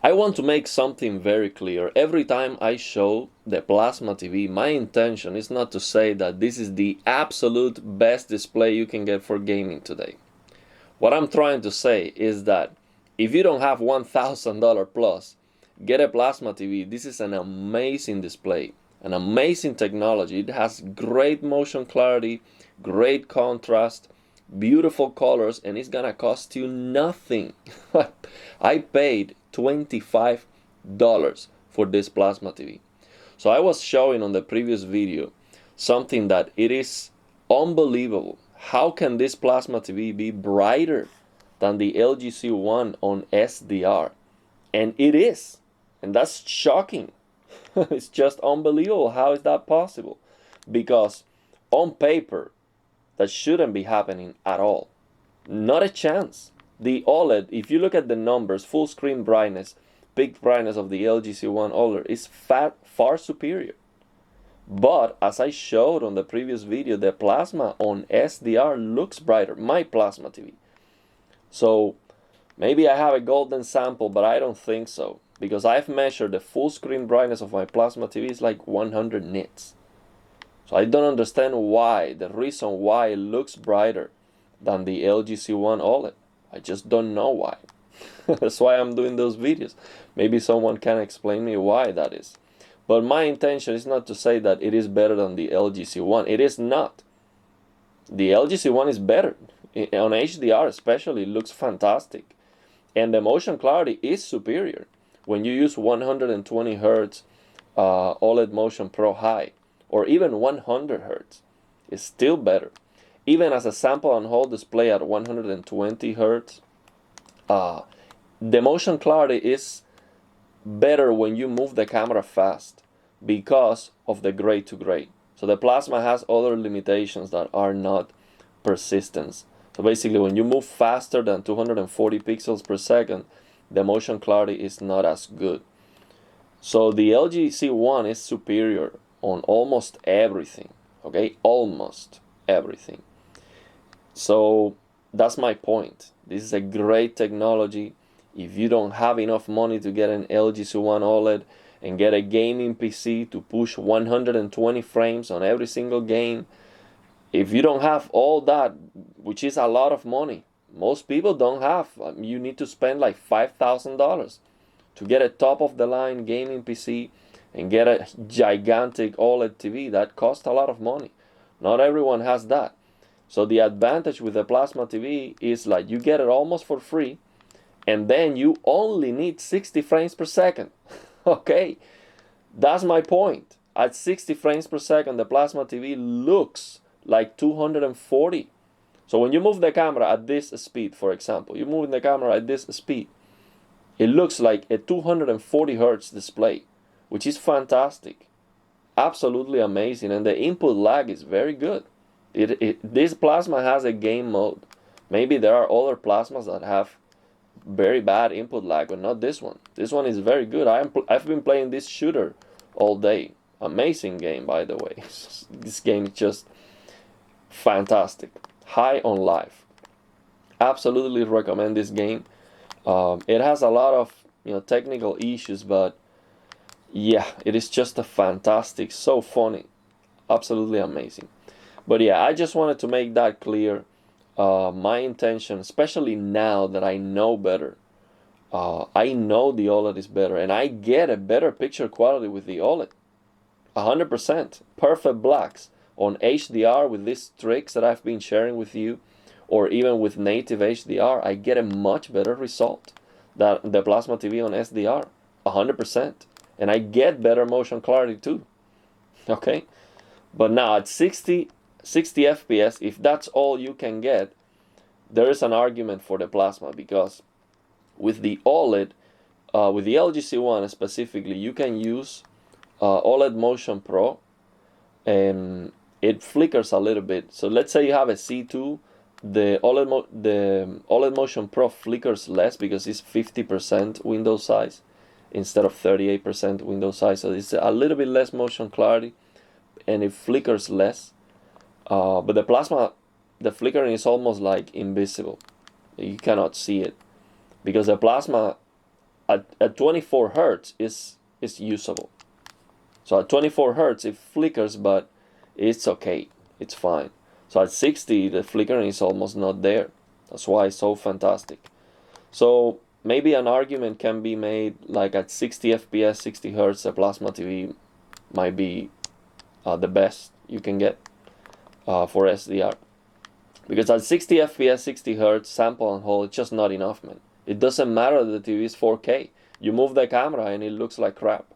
I want to make something very clear. Every time I show the Plasma TV, my intention is not to say that this is the absolute best display you can get for gaming today. What I'm trying to say is that if you don't have $1,000 plus, get a Plasma TV. This is an amazing display, an amazing technology. It has great motion clarity, great contrast, beautiful colors, and it's gonna cost you nothing. I paid $25 for this Plasma TV. So I was showing on the previous video something that it is unbelievable. How can this Plasma TV be brighter than the LG C1 on SDR? And it is. And that's shocking. It's just unbelievable. How is that possible? Because on paper, that shouldn't be happening at all. Not a chance. The OLED, if you look at the numbers, full screen brightness, peak brightness of the LG C1 OLED is far superior. But as I showed on the previous video, the Plasma on SDR looks brighter, my Plasma TV. So maybe I have a golden sample, but I don't think so. Because I've measured the full screen brightness of my Plasma TV is like 100 nits. So I don't understand why, the reason why it looks brighter than the LG C1 OLED. I just don't know why. That's why I'm doing those videos. Maybe someone can explain me why that is. But my intention is not to say that it is better than the LG C1. It is not. The LG C1 is better. On HDR especially, it looks fantastic. And the motion clarity is superior. When you use 120 Hz OLED Motion Pro High, or even 100 Hz, it's still better. Even as a sample and hold display at 120 Hz, the motion clarity is better when you move the camera fast because of the gray to gray. So the Plasma has other limitations that are not persistence. So basically when you move faster than 240 pixels per second, the motion clarity is not as good. So the LG C1 is superior on almost everything, okay? Almost everything. So that's my point. This is a great technology. If you don't have enough money to get an LG C1 OLED and get a gaming PC to push 120 frames on every single game, if you don't have all that, which is a lot of money, most people don't have, you need to spend like $5,000 to get a top of the line gaming PC and get a gigantic OLED TV. That costs a lot of money. Not everyone has that. So the advantage with the Plasma TV is like you get it almost for free, and then you only need 60 frames per second. Okay, that's my point. At 60 frames per second, the Plasma TV looks like 240. So when you move the camera at this speed, for example, you move the camera at this speed, it looks like a 240 Hz display, which is fantastic. Absolutely amazing. And the input lag is very good. This Plasma has a game mode. Maybe there are other Plasmas that have very bad input lag, but not this one. This one is very good. I've been playing this shooter all day. Amazing game, by the way. This game is just fantastic. High on life. Absolutely recommend this game. It has a lot of technical issues, but yeah, it is just a fantastic, so funny, absolutely amazing. But yeah, I just wanted to make that clear. My intention, especially now that I know better, I know the OLED is better, and I get a better picture quality with the OLED. 100%. Perfect blacks on HDR with these tricks that I've been sharing with you, or even with native HDR, I get a much better result than the Plasma TV on SDR. 100%. And I get better motion clarity too. Okay? But now at 60 FPS, if that's all you can get, there is an argument for the Plasma, because with the OLED, with the LG C1 specifically, you can use OLED Motion Pro, and it flickers a little bit. So let's say you have a C2, the OLED Motion Pro flickers less because it's 50% window size instead of 38% window size. So it's a little bit less motion clarity, and it flickers less. But the Plasma, the flickering is almost like invisible. You cannot see it because the Plasma at 24 hertz is usable. So at 24 hertz it flickers, but it's okay, it's fine. So at 60 the flickering is almost not there. That's why it's so fantastic. So maybe an argument can be made like at 60 FPS, 60 hertz, a plasma TV might be the best you can get for SDR. Because at 60 FPS, 60 hertz, sample and hold, it's just not enough, man. It doesn't matter that the TV is 4K. You move the camera and it looks like crap.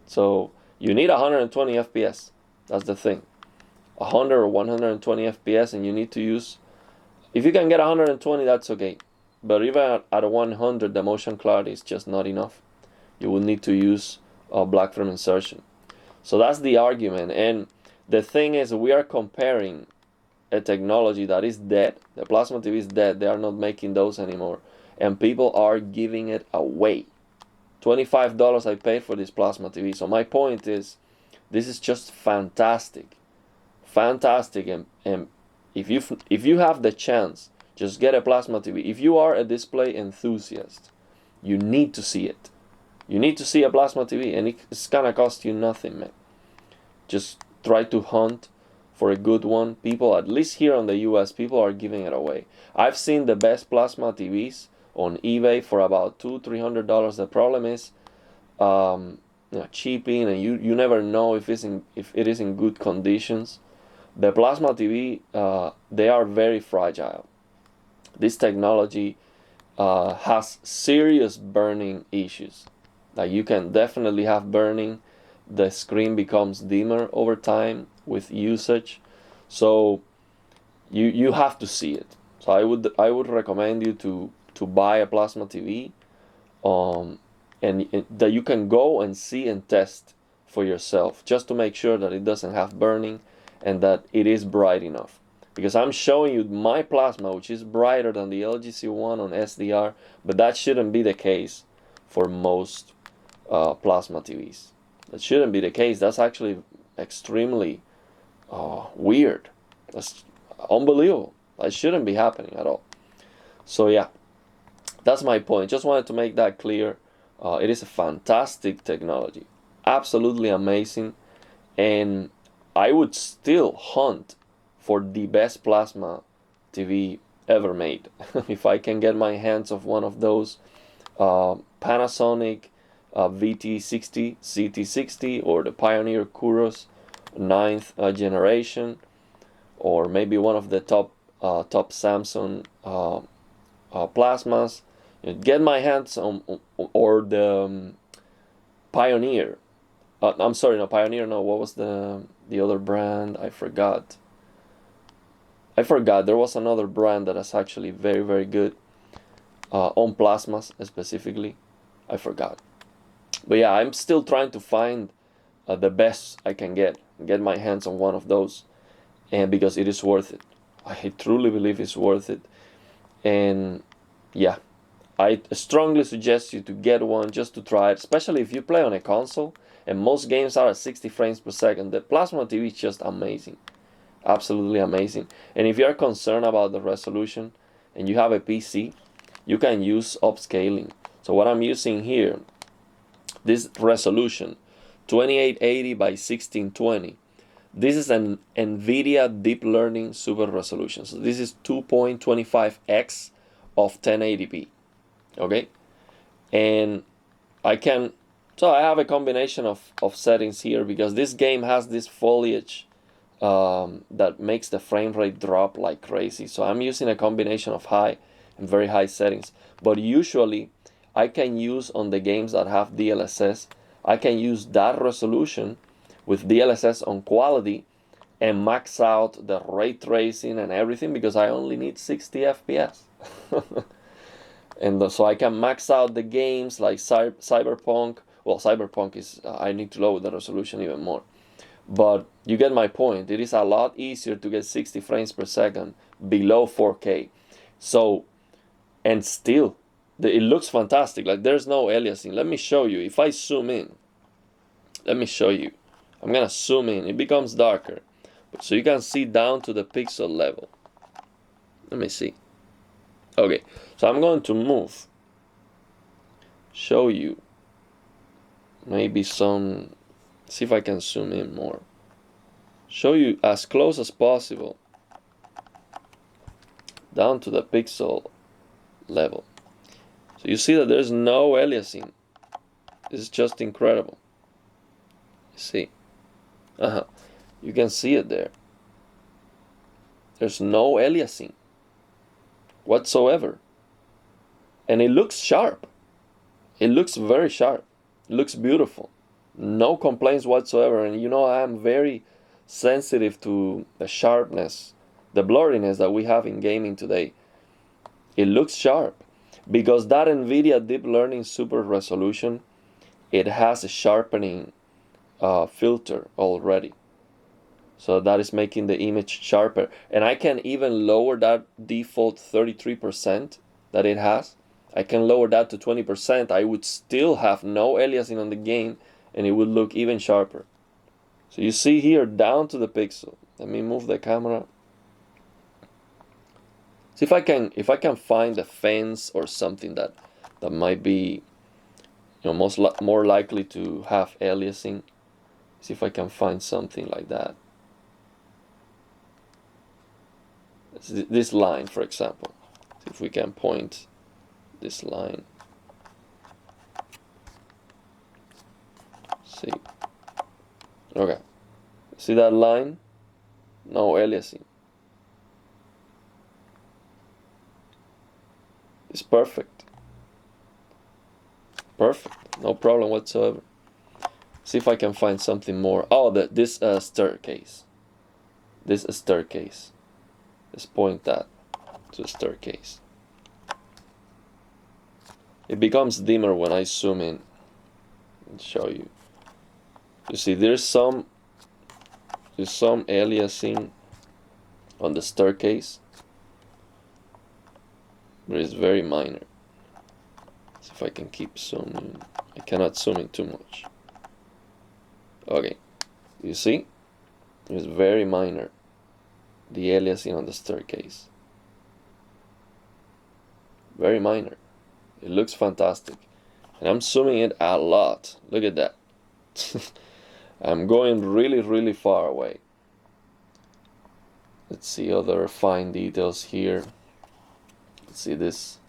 So you need 120 FPS. That's the thing. 100 or 120 FPS, and you need to use, if you can get 120, that's okay. But even at 100, the motion clarity is just not enough. You will need to use black film insertion. So that's the argument. And the thing is, we are comparing a technology that is dead. The plasma TV is dead. They are not making those anymore. And people are giving it away. $25 I paid for this plasma TV. So my point is, this is just fantastic. Fantastic. And if you have the chance, just get a plasma TV. If you are a display enthusiast, you need to see it. You need to see a plasma TV, and it's gonna cost you nothing, man. Just try to hunt for a good one. People, at least here in the US, people are giving it away. I've seen the best plasma TVs on eBay for about $200-300. The problem is, cheaping, and you never know if it is in good conditions. The plasma TV, they are very fragile. This technology has serious burning issues. Like, you can definitely have burning. The screen becomes dimmer over time with usage. So you have to see it. So I would recommend you to buy a plasma TV, and that you can go and see and test for yourself, just to make sure that it doesn't have burning and that it is bright enough. Because I'm showing you my plasma, which is brighter than the LG C1 on SDR, but that shouldn't be the case for most plasma TVs. That shouldn't be the case. That's actually extremely weird. That's unbelievable. That shouldn't be happening at all. So yeah, that's my point. Just wanted to make that clear. It is a fantastic technology, absolutely amazing, and I would still hunt for the best plasma TV ever made. If I can get my hands of one of those Panasonic VT60, CT60, or the Pioneer Kuros 9th generation, or maybe one of the top Samsung plasmas, get my hands on, or the Pioneer. I'm sorry, no, Pioneer, no, what was the other brand? I forgot. There was another brand that is actually very, very good on plasmas specifically. I forgot. But yeah, I'm still trying to find the best I can get my hands on one of those, and because it is worth it. I truly believe it's worth it. And yeah, I strongly suggest you to get one just to try it, especially if you play on a console and most games are at 60 frames per second. The plasma TV is just amazing. Absolutely amazing. And if you are concerned about the resolution and you have a PC, you can use upscaling. So what I'm using here, this resolution, 2880 by 1620. This is an NVIDIA Deep Learning Super Resolution. So this is 2.25x of 1080p. Okay? And I have a combination of settings here, because this game has this foliage that makes the frame rate drop like crazy. So I'm using a combination of high and very high settings. But usually I can use, on the games that have DLSS, I can use that resolution with DLSS on quality and max out the ray tracing and everything, because I only need 60 FPS. And so I can max out the games like Cyberpunk. Well, Cyberpunk is, I need to lower the resolution even more. But you get my point. It is a lot easier to get 60 frames per second below 4K. So, and still, it looks fantastic. Like, there's no aliasing. Let me show you. If I zoom in, let me show you. I'm gonna zoom in. It becomes darker, so you can see down to the pixel level. Let me see. Okay, so I'm going to move show you maybe some, see if I can zoom in more, show you as close as possible down to the pixel level. So you see that there's no aliasing. It's just incredible. You see? You can see it there. There's no aliasing whatsoever. And it looks sharp. It looks very sharp. It looks beautiful. No complaints whatsoever. And you know, I am very sensitive to the sharpness, the blurriness that we have in gaming today. It looks sharp because that NVIDIA Deep Learning Super Resolution, it has a sharpening filter already. So that is making the image sharper. And I can even lower that default 33% that it has. I can lower that to 20%. I would still have no aliasing on the game and it would look even sharper. So you see here down to the pixel. Let me move the camera. See if I can find a fence or something that might be, you know, more likely to have aliasing. See if I can find something like that. This line, for example. See if we can point this line. See. Okay. See that line? No aliasing. It's perfect. Perfect. No problem whatsoever. See if I can find something more. Oh, this staircase. This staircase. Let's point that to a staircase. It becomes dimmer when I zoom in and show you. You see, there's some aliasing on the staircase, but it's very minor. See if I can keep zooming. I cannot zoom in too much. Okay, you see, it's very minor. The aliasing on the staircase. Very minor. It looks fantastic. And I'm zooming it a lot. Look at that. I'm going really, really far away. Let's see other fine details here. Let's see this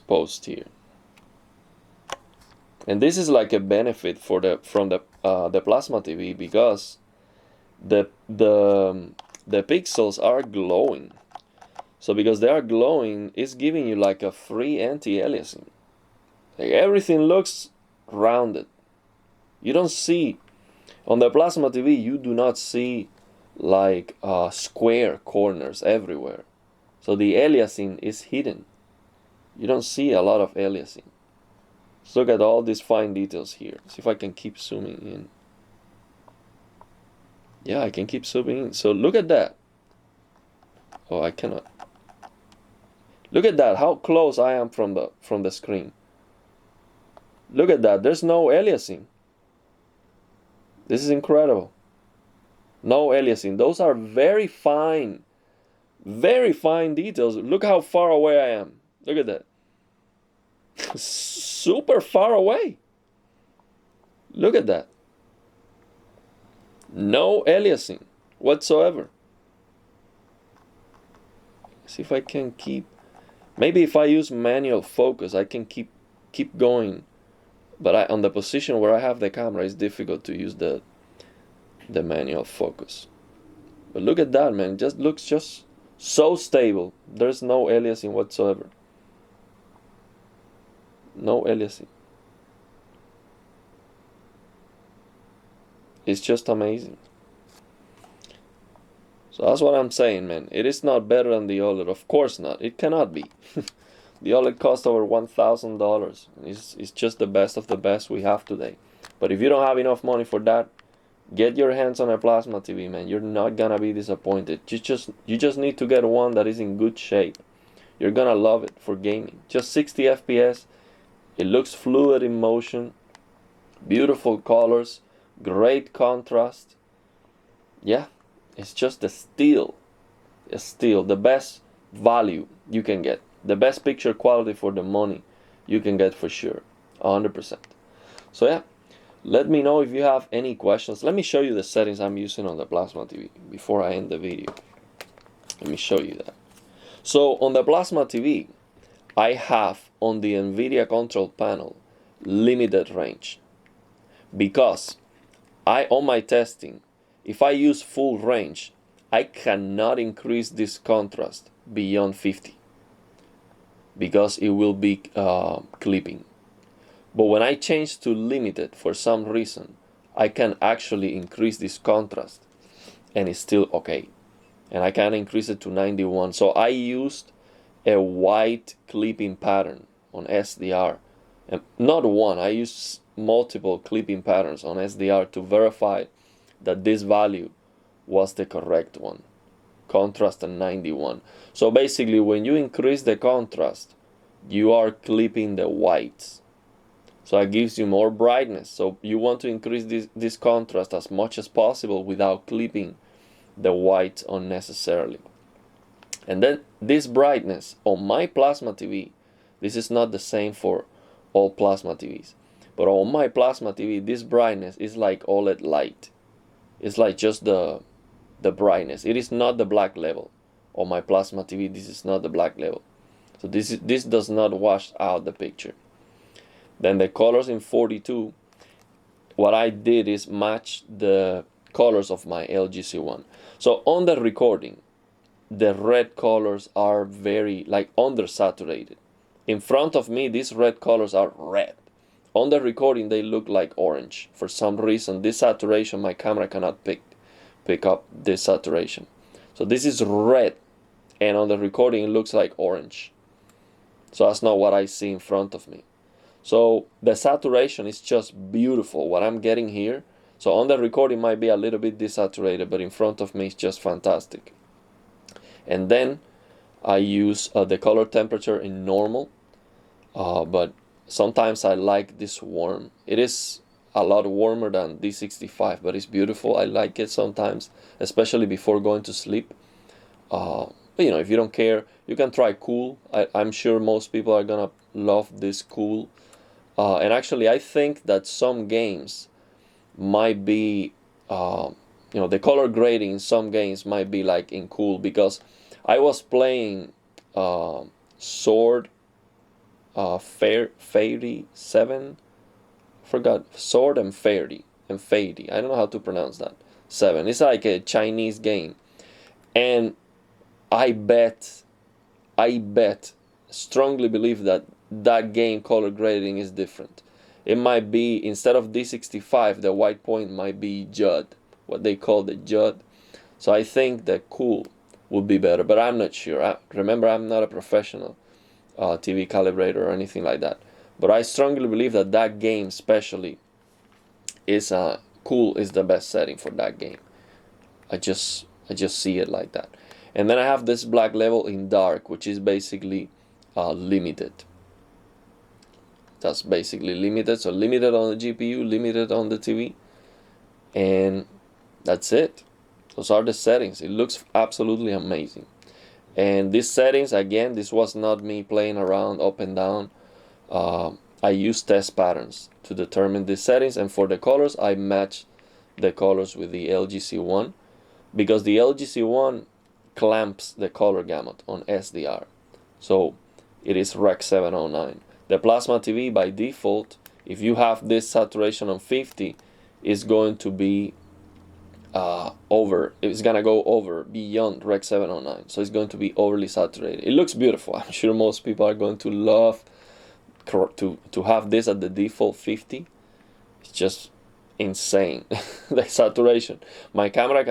post here. And this is like a benefit from the Plasma TV because the pixels are glowing. So because they are glowing, it's giving you like a free anti-aliasing. Like everything looks rounded. You don't see, on the Plasma TV, you do not see like square corners everywhere. So the aliasing is hidden. You don't see a lot of aliasing. Let's look at all these fine details here. See if I can keep zooming in. Yeah, I can keep zooming in. So look at that. Oh, I cannot. Look at that, how close I am from the screen. Look at that, there's no aliasing. This is incredible. No aliasing. Those are very fine details. Look how far away I am. Look at that. Super far away. Look at that. No aliasing whatsoever. See if I can keep. Maybe if I use manual focus, I can keep going. But on the position where I have the camera, it's difficult to use the manual focus. But look at that, man. It just looks just so stable. There's no aliasing whatsoever. No aliasing. It's just amazing. So that's what I'm saying, man. It is not better than the OLED. Of course not. It cannot be. The OLED costs over $1,000. It's just the best of the best we have today. But if you don't have enough money for that, get your hands on a Plasma TV, man. You're not gonna be disappointed. You just need to get one that is in good shape. You're gonna love it for gaming. Just 60 FPS. It looks fluid in motion. Beautiful colors. Great contrast. Yeah, it's just a steal. A steal. The best value you can get. The best picture quality for the money you can get for sure. 100%. So yeah, let me know if you have any questions. Let me show you the settings I'm using on the Plasma TV before I end the video. Let me show you that. So on the Plasma TV, I have on the NVIDIA control panel limited range, because on my testing, if I use full range, I cannot increase this contrast beyond 50 because it will be clipping. But when I change to limited, for some reason, I can actually increase this contrast and it's still okay. And I can increase it to 91. So I used a white clipping pattern on SDR. And not one, I used multiple clipping patterns on SDR to verify that this value was the correct one. Contrast at 91. So basically, when you increase the contrast, you are clipping the whites. So it gives you more brightness. So you want to increase this contrast as much as possible without clipping the white unnecessarily. And then this brightness on my Plasma TV, this is not the same for all Plasma TVs, but on my Plasma TV, this brightness is like OLED light. It's like just the brightness. It is not the black level. On my Plasma TV, this is not the black level. So this does not wash out the picture. Then the colors in 42, what I did is match the colors of my LGC1. So on the recording, the red colors are very like undersaturated. In front of me, these red colors are red. On the recording, they look like orange. For some reason, this saturation, my camera cannot pick up this saturation. So this is red, and on the recording, it looks like orange. So that's not what I see in front of me. So the saturation is just beautiful, what I'm getting here. So on the recording might be a little bit desaturated, but in front of me it's just fantastic. And then I use the color temperature in normal, but sometimes I like this warm. It is a lot warmer than D65, but it's beautiful. I like it sometimes, especially before going to sleep. But you know, if you don't care, you can try cool. I'm sure most people are gonna love this cool. And actually, I think that some games might be, you know, the color grading in some games might be like in cool, because I was playing Sword Fairy 7, forgot, Sword and Fairy, I don't know how to pronounce that, 7. It's like a Chinese game, and I strongly believe that that game color grading is different. It might be, instead of D65, the white point might be Judd, what they call the Judd. So I think the cool would be better, but I'm not sure. Remember, I'm not a professional TV calibrator or anything like that. But I strongly believe that that game especially is cool is the best setting for that game. I just see it like that. And then I have this black level in dark, which is basically limited. That's basically limited. So limited on the GPU, limited on the TV, and that's it. Those are the settings. It looks absolutely amazing. And these settings, again, this was not me playing around up and down. I use test patterns to determine the settings, and for the colors, I match the colors with the LGC1, because the LGC1 clamps the color gamut on SDR. So it is Rec 709. The Plasma TV by default, if you have this saturation on 50, is going to be it's gonna go over beyond Rec 709. So it's going to be overly saturated. It looks beautiful. I'm sure most people are going to love to have this at the default 50. It's just insane. The saturation. My camera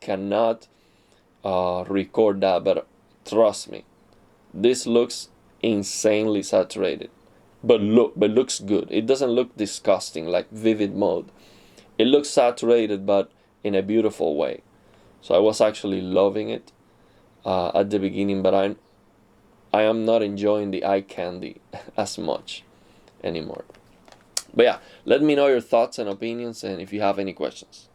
cannot record that, but trust me, this looks insanely saturated, but looks good. It doesn't look disgusting like vivid mode. It looks saturated, but in a beautiful way. So I was actually loving it at the beginning, but I am not enjoying the eye candy as much anymore. But yeah, let me know your thoughts and opinions, and if you have any questions.